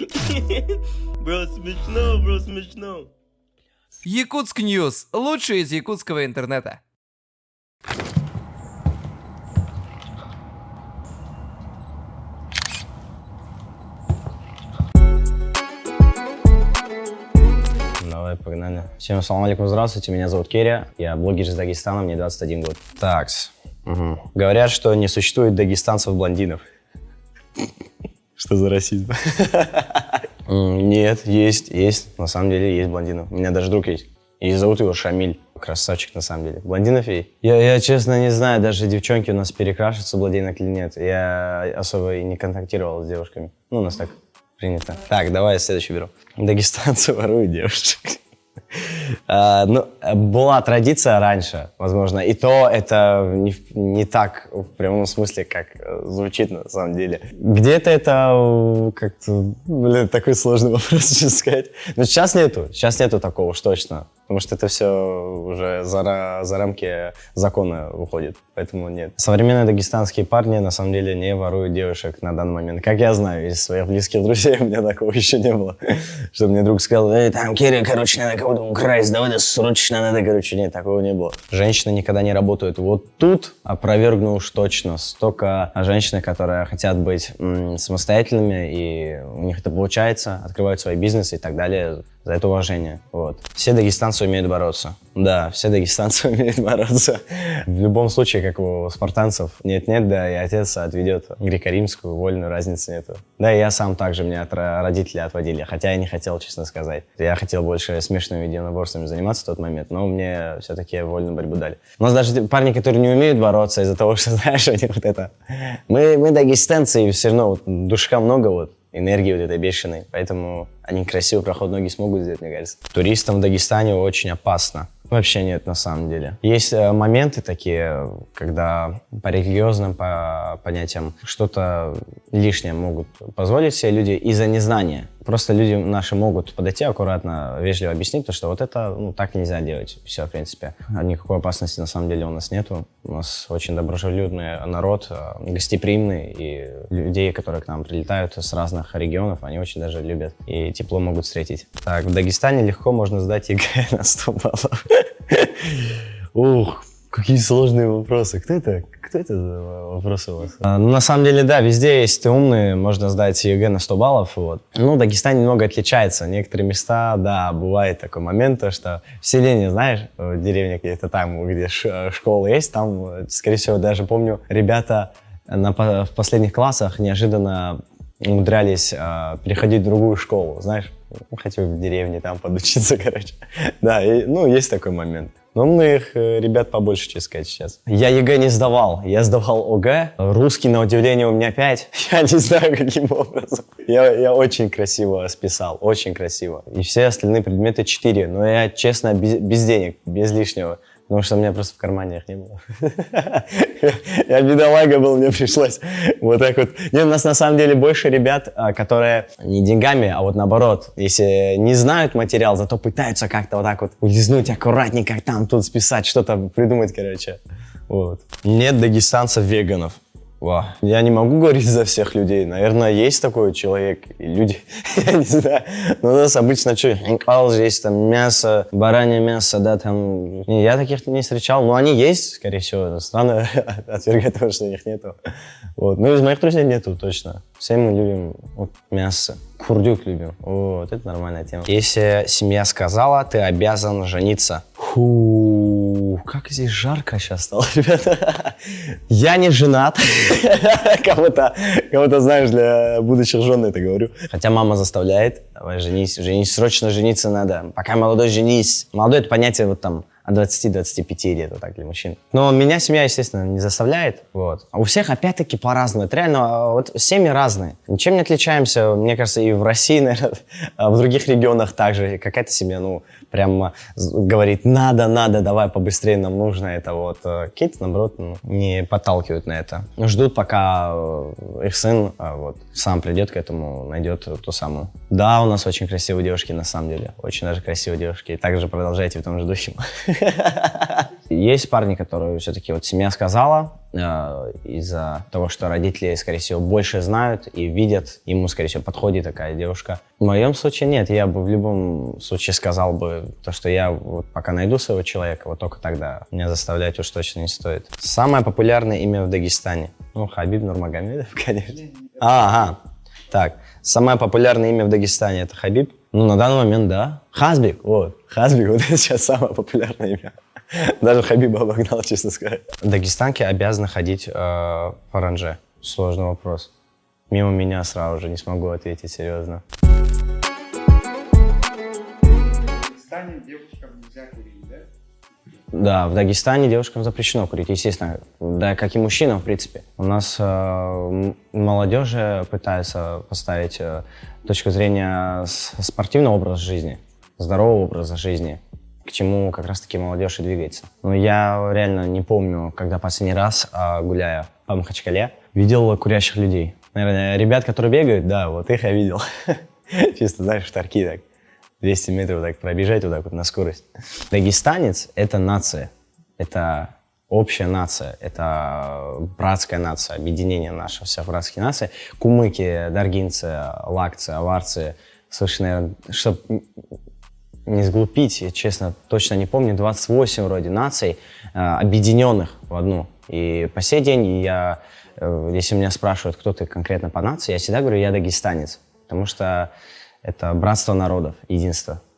Бро, смешно, бро, смешно. Якутск Ньюс. Лучшее из якутского интернета. Давай, погнали. Всем ассаламу алейкум, здравствуйте, меня зовут Керя, я блогер из Дагестана, мне 21 год. Такс. Говорят, что не существует дагестанцев-блондинов. Что за расизм? Нет, есть, на самом деле есть блондинов. У меня даже друг есть, и зовут его Шамиль. Красавчик, на самом деле. Блондинов есть? Я честно не знаю, даже девчонки у нас перекрашиваются, блондинок или нет. Я особо и не контактировал с девушками. Ну, у нас так принято. Так, давай я следующий беру. Дагестанцы воруют девушек. Была традиция раньше, возможно, и то это не так в прямом смысле, как звучит на самом деле. Где-то это как-то, такой сложный вопрос, честно сказать. Но сейчас нету такого уж точно, потому что это все уже за рамки закона выходит, поэтому нет. Современные дагестанские парни на самом деле не воруют девушек на данный момент. Как я знаю, из своих близких друзей у меня такого еще не было, что мне друг сказал: там, Киря, короче, надо кого-то украсть, давай, срочно надо, короче, нет, такого не было. Женщины никогда не работают. Вот тут опровергну уж точно. Столько женщин, которые хотят быть самостоятельными, и у них это получается, открывают свой бизнес и так далее. За это уважение. Вот. Все дагестанцы умеют бороться. Да, все дагестанцы умеют бороться. В любом случае, как у спартанцев, нет-нет, да, и отец отведет греко-римскую, вольную, разницы нету. Да, и я сам также, меня родители отводили, хотя я не хотел, честно сказать. Я хотел больше смешанными единоборствами заниматься в тот момент, но мне все-таки вольную борьбу дали. У нас даже парни, которые не умеют бороться из-за того, что, знаешь, у них вот это... Мы дагестанцы, и все равно вот, душка много, вот. Энергии вот этой бешеной, поэтому они красиво проход ноги смогут сделать, мне кажется. Туристам в Дагестане очень опасно. Вообще нет, на самом деле. Есть моменты такие, когда по религиозным понятиям что-то лишнее могут позволить себе люди из-за незнания. Просто люди наши могут подойти аккуратно, вежливо объяснить, то, что вот это так нельзя делать. Все, в принципе. Никакой опасности на самом деле у нас нету. У нас очень доброжелюбный народ, гостеприимный, и людей, которые к нам прилетают с разных регионов, они очень даже любят и тепло могут встретить. Так, в Дагестане легко можно сдать ЕГЭ на 100 баллов. Ух, какие сложные вопросы. Кто это за вопросы у вас? На самом деле, да, везде, если ты умный, можно сдать ЕГЭ на 100 баллов. Вот. Ну, Дагестан немного отличается. Некоторые места, да, бывает такой момент, то, что в селении, знаешь, в деревне где-то там, где школа есть, там, скорее всего, даже помню, ребята в последних классах неожиданно умудрялись переходить в другую школу, знаешь, хотя бы в деревне там подучиться, короче. Да, есть такой момент. Но умных ребят побольше, честно сказать, сейчас. Я ЕГЭ не сдавал, я сдавал ОГЭ. Русский, на удивление, у меня 5. Я не знаю, каким образом. Я очень красиво списал, очень красиво. И все остальные предметы 4, но я, честно, без денег, без лишнего. Потому что у меня просто в кармане их не было. Я бедолага был, мне пришлось вот так вот. Нет, у нас на самом деле больше ребят, которые не деньгами, а вот наоборот. Если не знают материал, зато пытаются как-то вот так вот улизнуть аккуратненько, там тут списать, что-то придумать, короче. Вот. Нет дагестанцев-веганов. Вау. Я не могу говорить за всех людей. Наверное, есть такой человек. И люди, я не знаю. Но у нас обычно что, хинкал здесь, там мясо, баранье мясо, да, там. Я таких не встречал. Но они есть, скорее всего. Странно отвергать того, что их нету. Вот. Ну, из моих друзей нету, точно. Все мы любим вот, мясо. Курдюк любим. Вот, это нормальная тема. Если семья сказала, ты обязан жениться. Фу, как здесь жарко сейчас стало, ребята. Я не женат. Кого-то, знаешь, для будущих жен это говорю. Хотя мама заставляет. Давай, женись, срочно жениться надо. Пока молодой, женись. Молодой — это понятие вот там от 20-25 лет, вот так для мужчин. Но меня семья, естественно, не заставляет. Вот. А у всех, опять-таки, по-разному. Это реально, вот семьи разные. Ничем не отличаемся, мне кажется, и в России, наверное, в других регионах также. Какая-то семья, прям говорит, надо, давай побыстрее, нам нужно это. Вот. Какие-то, наоборот, не подталкивают на это. Ждут, пока их сын сам придет к этому, найдет ту самую. Да, у нас очень красивые девушки, на самом деле. Очень даже красивые девушки. И также продолжайте в том же духе. есть парни, которые все-таки вот семья сказала, из-за того, что родители, скорее всего, больше знают и видят, ему, скорее всего, подходит такая девушка. В моем случае нет, я бы в любом случае сказал бы то, что я вот пока найду своего человека, вот только тогда. Меня заставлять уж точно не стоит. Самое популярное имя в Дагестане? Ну, Хабиб Нурмагомедов, конечно. Ага, так. Самое популярное имя в Дагестане — это Хабиб? Ну, на данный момент, да. Хазбик, вот. Хазбик, вот это сейчас самое популярное имя. Даже Хабиба обогнал, честно сказать. Дагестанки обязаны ходить в оранже. Сложный вопрос. Мимо меня сразу же не смогу ответить серьезно. В Дагестане девушкам нельзя курить, да? Да, в Дагестане девушкам запрещено курить, естественно. Да, как и мужчинам, в принципе. У нас молодежи пытаются поставить точку зрения спортивного образа жизни, здорового образа жизни, к чему как раз-таки молодежь и двигается. Но я реально не помню, когда последний раз, гуляя по Махачкале, видел курящих людей. Наверное, ребят, которые бегают, да, вот их я видел. Чисто, знаешь, шторки так. 200 метров так пробежать вот так вот на скорость. Дагестанец — это нация. Это общая нация. Это братская нация, объединение наше, вся братская нация. Кумыки, даргинцы, лакцы, аварцы. Слушай, наверное, чтобы не сглупить, я, честно, точно не помню, 28 вроде наций, объединенных в одну. И по сей день я, если меня спрашивают, кто ты конкретно по нации, я всегда говорю, я дагестанец. Потому что это братство народов, единство.